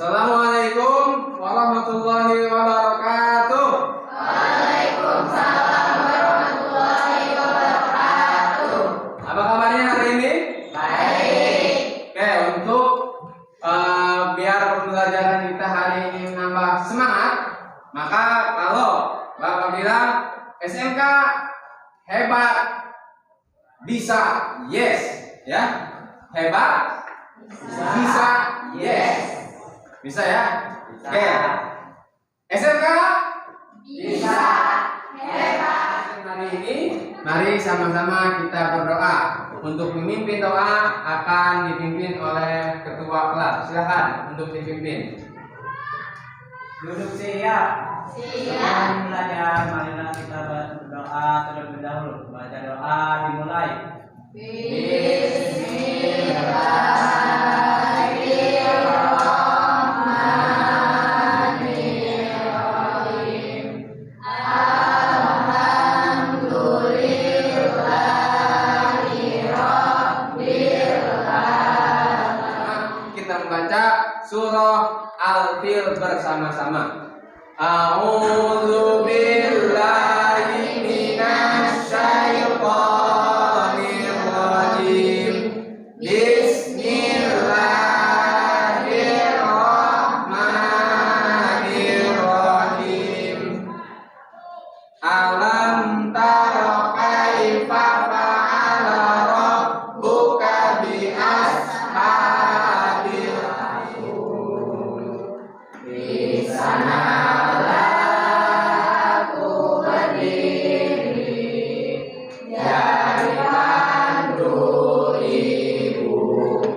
Assalamualaikum warahmatullahi wabarakatuh. Waalaikumsalam warahmatullahi wabarakatuh. Apa kabarnya hari ini? Baik. Oke, untuk biar pembelajaran kita hari ini menambah semangat, maka kalau Bapak bilang SMK hebat, bisa, yes, ya, hebat, bisa, yes, bisa ya. Oke, SMK Bisa. Hebat. hari ini mari sama-sama kita berdoa. Untuk memimpin doa akan dipimpin oleh ketua kelas. Silakan untuk dipimpin. Duduk siap. Siap. Belajar, marilah kita berdoa terlebih dahulu. Baca doa dimulai. Bismillahirrahmanirrahim. Kita membaca surah Al-Fil bersama-sama. A'udzu billahi minasyaitonir rajim. Bismillahirrahmanirrahim. Alam tara kaifa fa'ala rabbuka bi ashabil Di sanalah aku berdiri dari pandu ibuku.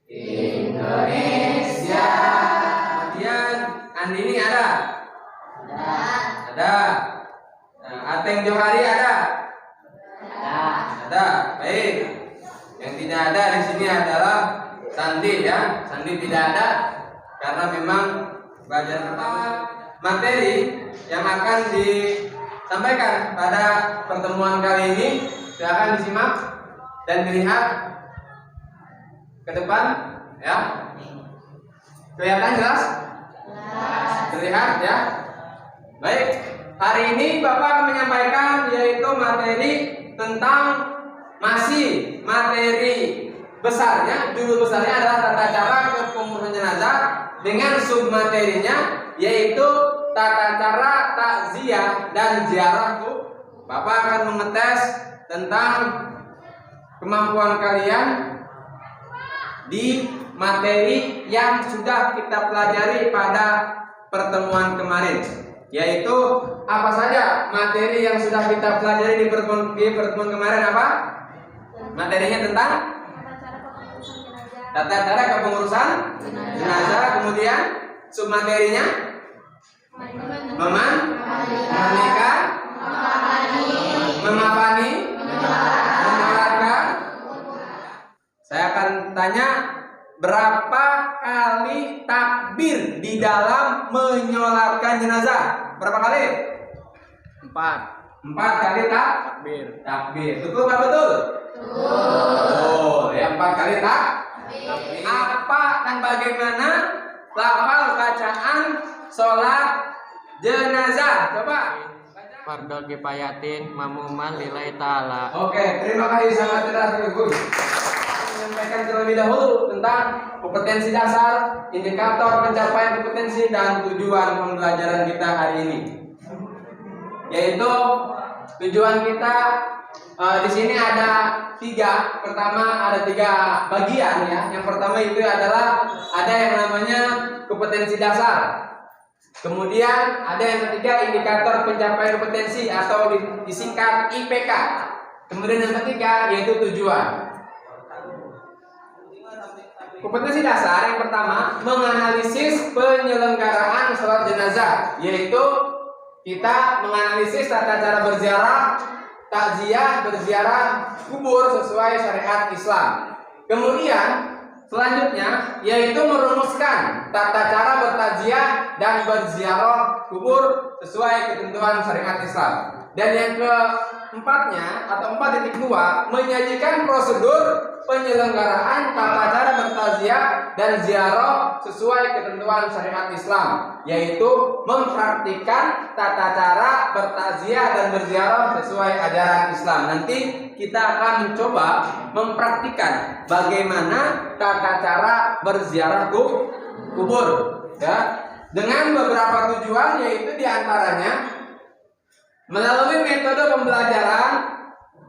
Indonesia. Kemudian Andini ada? Ada. Nah, Ateng Johari ada? Ada. Baik. Yang tidak ada di sini adalah Sandi ya. Sandi tidak ada karena memang pelajaran pertama materi yang akan disampaikan pada pertemuan kali ini silakan disimak dan dilihat ke depan ya. Kelihatan jelas? Terlihat ya. Baik, hari ini Bapak akan menyampaikan yaitu materi tentang masih materi besarnya, judul besarnya adalah tata cara kepengurusan jenazah dengan submaterinya yaitu tata cara takziah dan ziarah. Bapak akan mengetes tentang kemampuan kalian di materi yang sudah kita pelajari pada pertemuan kemarin, yaitu apa saja materi yang sudah kita pelajari di pertemuan kemarin. Apa materinya? Tentang tata cara kepengurusan jenazah. Kemudian submaterinya memandikan, memafani, menyolatkan. Saya akan tanya berapa kali takbir di dalam menyolatkan jenazah? Berapa kali? 4 kali takbir. Betul Pak, betul? Betul. Ya, 4 kali takbir. Apa dan bagaimana lafal bacaan sholat jenazah? Coba. Fardo kifayatin mamuman lillahi ta'ala. Oke, terima kasih sangat jelas Ibu. Menyampaikan terlebih dahulu tentang kompetensi dasar, indikator pencapaian kompetensi dan tujuan pembelajaran kita hari ini. Yaitu tujuan kita di sini ada 3. Pertama ada 3 bagian ya. Yang pertama itu adalah ada yang namanya kompetensi dasar. Kemudian ada yang ketiga indikator pencapaian kompetensi atau disingkat IPK. Kemudian yang ketiga yaitu tujuan. Kompetensi dasar yang pertama menganalisis penyelenggaraan sholat jenazah, yaitu kita menganalisis tata cara berziarah, takziah, berziarah kubur sesuai syariat Islam. Kemudian selanjutnya yaitu merumuskan tata cara bertakziah dan berziarah kubur sesuai ketentuan syariat Islam. Dan yang keempatnya atau 4.2 menyajikan prosedur penyelenggaraan tata cara bertaziah dan ziarah sesuai ketentuan syariat Islam, yaitu mempraktikkan tata cara bertaziah dan berziarah sesuai ajaran Islam. Nanti kita akan mencoba mempraktikkan bagaimana tata cara berziarah kubur, ya, dengan beberapa tujuan, yaitu diantaranya melalui metode pembelajaran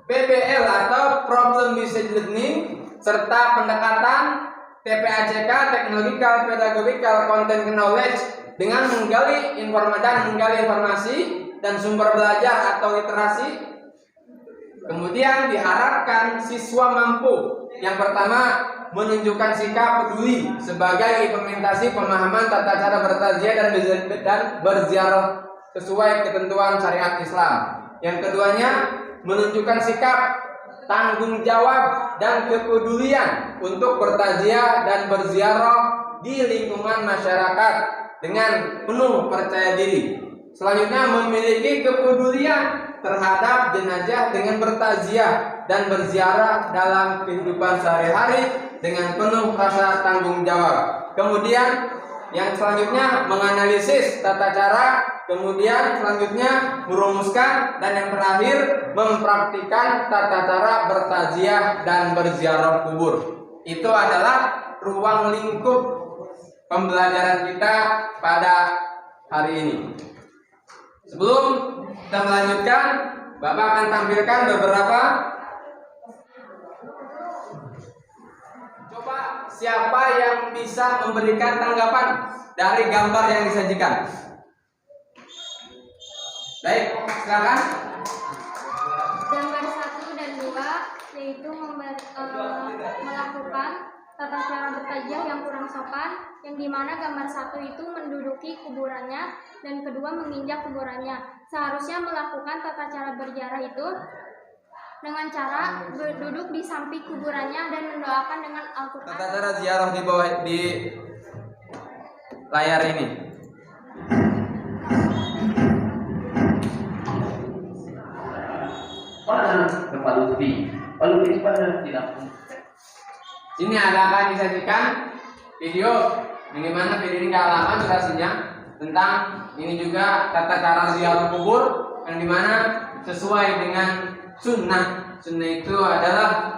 PBL atau Problem Based Learning serta pendekatan TPACK Technological Pedagogical Content Knowledge dengan menggali informasi dan sumber belajar atau literasi. Kemudian diharapkan siswa mampu yang pertama menunjukkan sikap peduli sebagai implementasi pemahaman tata cara bertaziah dan berziarah sesuai ketentuan syariat Islam. Yang keduanya menunjukkan sikap tanggung jawab dan kepedulian untuk bertaziah dan berziarah di lingkungan masyarakat dengan penuh percaya diri. Selanjutnya memiliki kepedulian terhadap jenazah dengan bertaziah dan berziarah dalam kehidupan sehari-hari dengan penuh rasa tanggung jawab. Kemudian yang selanjutnya menganalisis tata cara, kemudian selanjutnya merumuskan, dan yang terakhir mempraktikkan tata cara bertaziah dan berziarah kubur. Itu adalah ruang lingkup pembelajaran kita pada hari ini. Sebelum kita melanjutkan, Bapak akan tampilkan beberapa. Coba siapa yang bisa memberikan tanggapan dari gambar yang disajikan? Baik, silakan. Gambar 1 dan 2 yaitu melakukan tata cara bertaziah yang kurang sopan, yang dimana gambar 1 itu menduduki kuburannya dan kedua menginjak kuburannya. Seharusnya melakukan tata cara berziarah itu dengan cara duduk di samping kuburannya dan mendoakan dengan Al-Quran. Tata cara ziarah di bawah di layar ini. Mana tempat Lutfi? Pak Lutfi pada tidak. Sini akan disajikan video, bagaimana video ini gak lama durasinya, tentang ini juga tata cara ziarah kubur yang dimana sesuai dengan sunnah. Sunnah itu adalah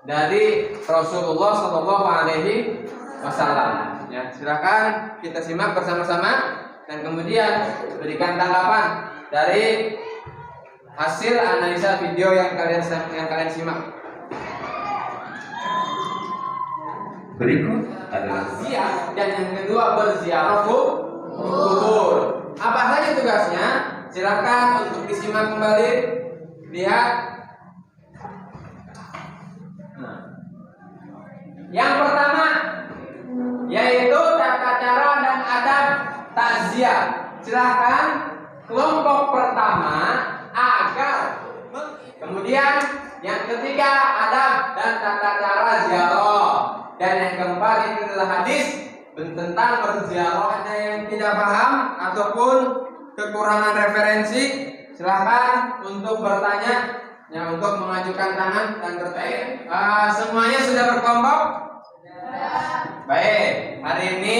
dari Rasulullah Shallallahu Alaihi Wasallam. Ya, silakan kita simak bersama-sama dan kemudian berikan tanggapan dari hasil analisa video yang kalian simak. Berikut adalah Ziarah, dan yang kedua berziarah kubur. Apa saja tugasnya? Silakan untuk disimak kembali. Lihat. Nah. Yang pertama yaitu tata cara dan adab takziah. Silakan kelompok pertama agar. Kemudian yang ketiga adab dan tata cara ziarah. Dan yang keempat itu adalah hadis tentang berziarah. Ada yang tidak paham ataupun kekurangan referensi, silahkan untuk bertanya, ya, untuk mengajukan tangan dan bertanya. Semuanya sudah berkelompok? Baik, hari ini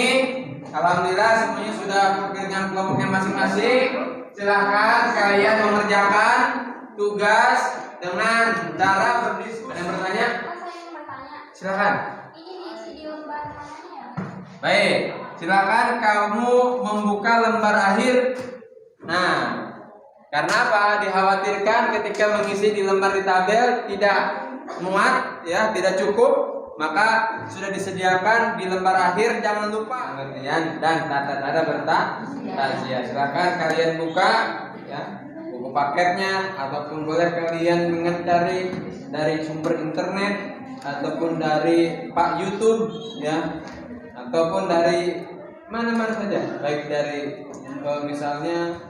alhamdulillah semuanya sudah dengan kelompoknya masing-masing. Silahkan kalian mengerjakan tugas dengan cara berdiskusi. Ada yang bertanya? Saya ingin bertanya, Silahkan. ini diisi di lembar mananya ya? Baik, silakan kamu membuka lembar akhir. Nah, karena apa? Dikhawatirkan ketika mengisi di lembar di tabel tidak muat, ya, tidak cukup, maka sudah disediakan di lembar akhir. Jangan lupa pengertian dan tata cara bertaziah. Silakan kalian buka, ya, buku paketnya, ataupun boleh kalian mencari dari sumber internet ataupun dari Pak YouTube, ya, ataupun dari mana-mana saja, baik dari misalnya.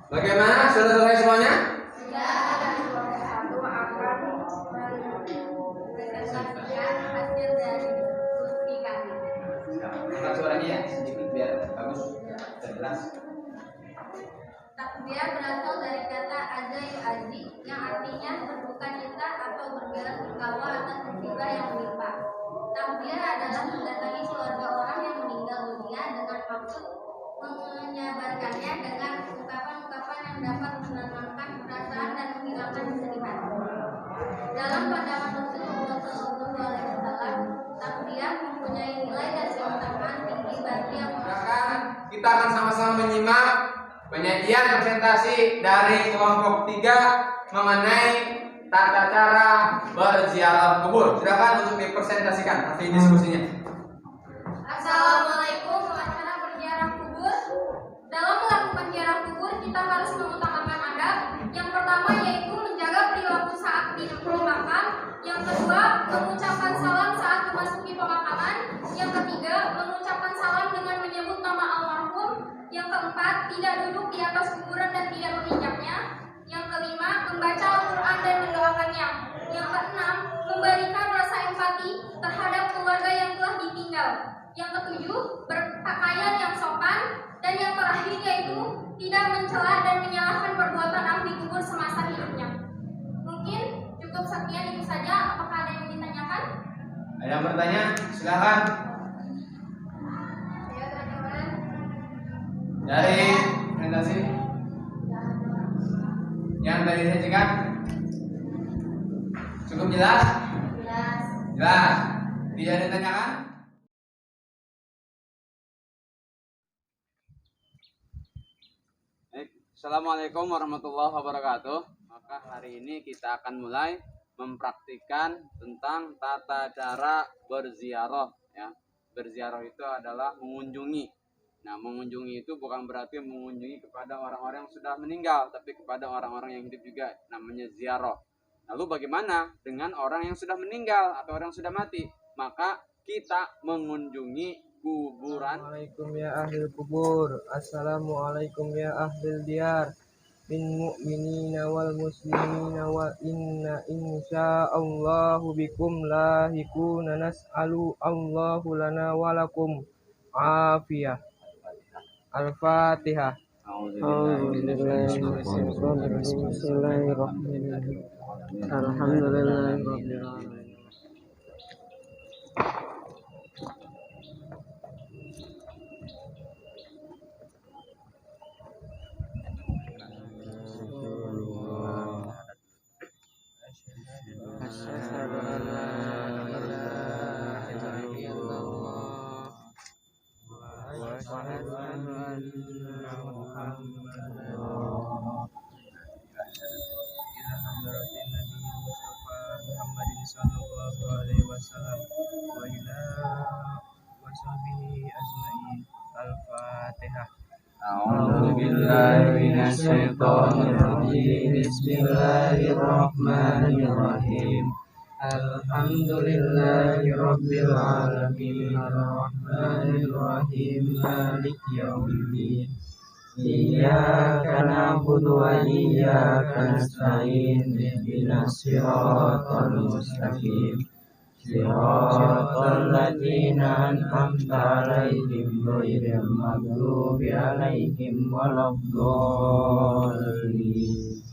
Bagaimana? Sudah selesai semuanya? Dan kelompok 1 akan mempresentasikan hasil dari diskusi kami. Angkat suaranya ya sedikit biar bagus dan jelas. Takbir berasal dari kata aza yu'azi yang artinya berduka cita atau berbela sungkawa atas musibah yang menimpa. Takbir adalah mendatangi keluarga orang yang meninggal dunia dengan maksud menyabarkannya dengan ungkapan-ungkapan yang dapat menenangkan perasaan dan menghilangkan kesedihan. Dalam pandangan Rasulullah SAW, takbir mempunyai nilai dan keutamaan tinggi bagi yang Silakan kita akan sama-sama menyimak penyajian presentasi dari kelompok 3 mengenai tata cara berziarah kubur. Silakan untuk dipresentasikan hasil diskusinya. Assalamualaikum, acara berziarah kubur. Dalam melakukan ziarah kubur, kita harus mengutamakan adab. Yang pertama yaitu menjaga perilaku saat dimakamkan. Yang kedua, mengucapkan salam saat memasuki pemakaman. Yang ketiga, mengucapkan salam dengan menyebut nama almarhum. Yang keempat, tidak duduk di atas kuburan dan tidak menginjaknya. Yang kelima, membaca Al-Quran dan mendoakannya. Yang keenam, memberikan rasa empati terhadap keluarga yang telah ditinggal. Yang ketujuh, berpakaian yang sopan. Dan yang terakhir yaitu tidak mencela dan menyalahkan perbuatan ahli kubur semasa hidupnya. Mungkin cukup sekian itu saja. Apakah ada yang ditanyakan? Ada yang bertanya? Silakan. Ayo teman-teman. Dari presentasi yang tadi saya cekak cukup jelas? Jelas. Jelas. Tidak ditanyakan? Assalamualaikum warahmatullahi wabarakatuh. Maka hari ini kita akan mulai mempraktikkan tentang tata cara berziarah ya. Berziarah itu adalah mengunjungi. Nah, mengunjungi itu bukan berarti mengunjungi kepada orang-orang yang sudah meninggal, tapi kepada orang-orang yang hidup juga, namanya ziarah. Lalu bagaimana dengan orang yang sudah meninggal atau orang yang sudah mati? Maka kita mengunjungi kuburan. Assalamualaikum ya ahlul kubur. Assalamualaikum ya ahlul diyar. Min mu'minina wal muslimina wa inna insya'allahu bikum lahikuna nas'alu Allahu lana walakum afiyah. Al-Fatihah. Bismillahirrahmanirrahim. Alhamdulillahirabbil alamin. Asyhadu an la ilaha illallah wa asyhadu anna Muhammadan ila hadratin Nabi Mustafa Muhammadin sallallahu alaihi wasallam wa ila washabihi ajmain. Al-Fatihah. A'udzu billahi minasyaitonir rajim. Bismillahirrahmanirrahim. Alhamdulillahi rabbil alamin. Arrahmanir rahim. Maliki yaumiddin. Iyyaka na'budu wa iyyaka nasta'in. Ihdinas siratal mustaqim. Siratal ladzina an'amta 'alaihim ghairil maghdubi 'alaihim waladdallin.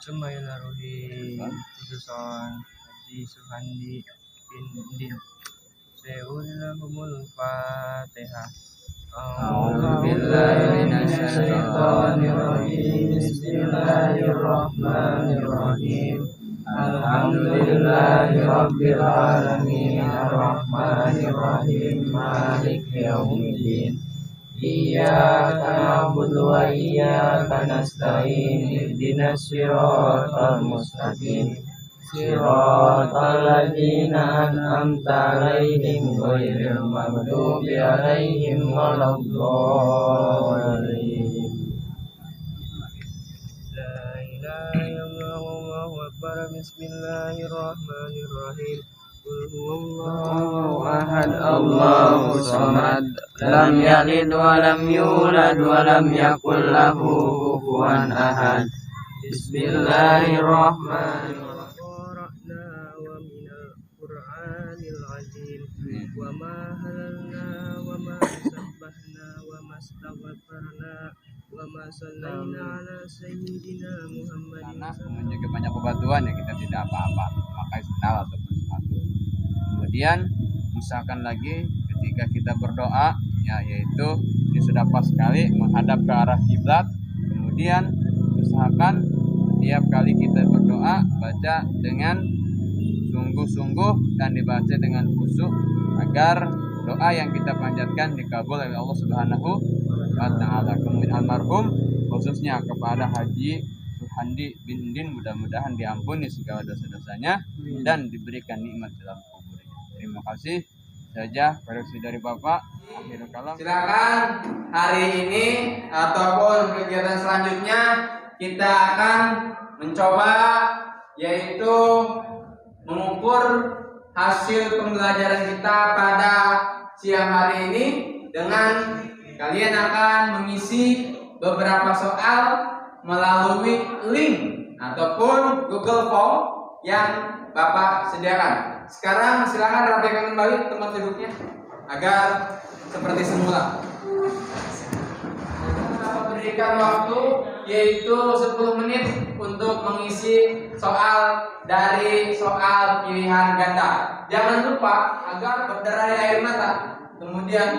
Semailaruhi Khususon Haji Suhandi bin Din. Seulahumul Fatihah. A'udzu billahi minasyaitonir rajim. Bismillahirrahmanirrahim. Alhamdulillahi rabbil alamin. Arrahmanir rahim. Maliki yaumiddin. Iyyaka na'budu wa iyyaka nasta'in. Ihdinas siratal mustaqim. Siratal ladzina an'amta 'alaihim ghairil maghdubi 'alaihim waladdallin. La ilaha illallah wallahu akbar. Bismillahirrahmanirrahim. Qul huwallahu Ahad Allahu samad. Lam yalid wa lam yulad wa lam yakul lahu kufuwan ahad. Bismillahirrahmanirrahim. Qara'na wa minal Qur'an Qur'anil azim. Wa ma halalna wa ma sabbahna wa ma astaghfarna wa ma sallaina ala sayyidina Muhammadin. Karena juga banyak bebatuan ya kita tidak apa-apa memakai sandal ataupun sepatu. Kemudian usahakan lagi ketika kita berdoa ya, yaitu ini sudah pas sekali menghadap ke arah kiblat. Kemudian usahakan setiap kali kita berdoa baca dengan sungguh-sungguh dan dibaca dengan khusyuk agar doa yang kita panjatkan dikabul oleh Allah Subhanahu wa taala. Kemudian almarhum khususnya kepada Haji Suhandi bin Din, mudah-mudahan diampuni segala dosa-dosanya dan diberikan nikmat dalam kuburnya. Terima kasih saja koreksi dari Bapak. Akhirul kalam. Silakan hari ini ataupun kegiatan selanjutnya kita akan mencoba yaitu mengukur hasil pembelajaran kita pada siang hari ini dengan kalian akan mengisi beberapa soal melalui link ataupun Google Form yang Bapak sediakan. Sekarang silakan rapikan kembali tempat duduknya agar seperti semula. Bapak berikan waktu yaitu 10 menit untuk mengisi soal dari soal pilihan ganda. Jangan lupa agar berderai air mata, kemudian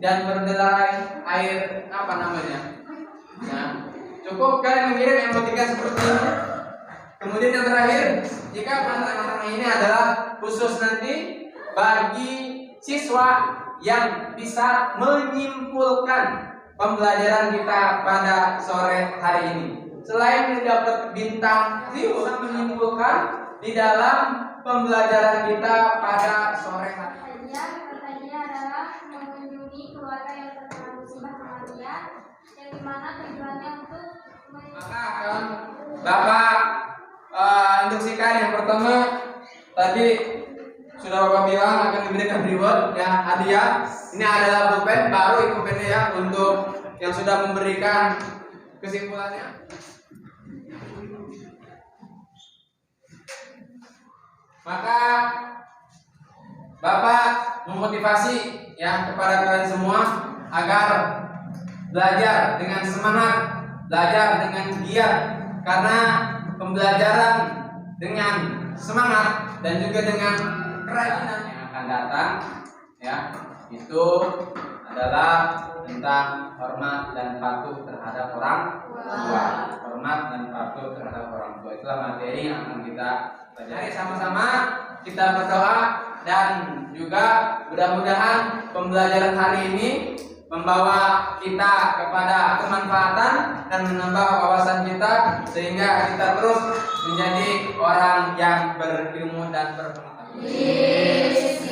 dan berderai air apa namanya? Nah, cukup kalian mengirim emoticon seperti ini. Kemudian yang terakhir, jika pertanyaan ini adalah khusus nanti bagi siswa yang bisa menyimpulkan pembelajaran kita pada sore hari ini. Selain mendapat bintang, bisa menyimpulkan di dalam pembelajaran kita pada sore hari ini. Pertanyaan adalah mengunjungi keluarga yang terkena musibah kematian, yang dimana tujuannya untuk Maka akan Bapak instruksikan yang pertama tadi sudah Bapak bilang akan diberikan reward ya, hadiah. Ini adalah pulpen baru, itu pulpennya ya untuk yang sudah memberikan kesimpulannya. Maka Bapak memotivasi ya kepada kalian semua agar belajar dengan semangat, belajar dengan giat, karena pembelajaran dengan semangat dan juga dengan kerajinan yang akan datang ya, itu adalah tentang hormat dan patuh terhadap orang tua. Hormat dan patuh terhadap orang tua, itulah materi yang akan kita pelajari sama-sama. Kita berdoa dan juga mudah-mudahan pembelajaran hari ini membawa kita kepada kemanfaatan dan menambah wawasan kita sehingga kita terus menjadi orang yang berilmu dan berpengetahuan. Bismillah.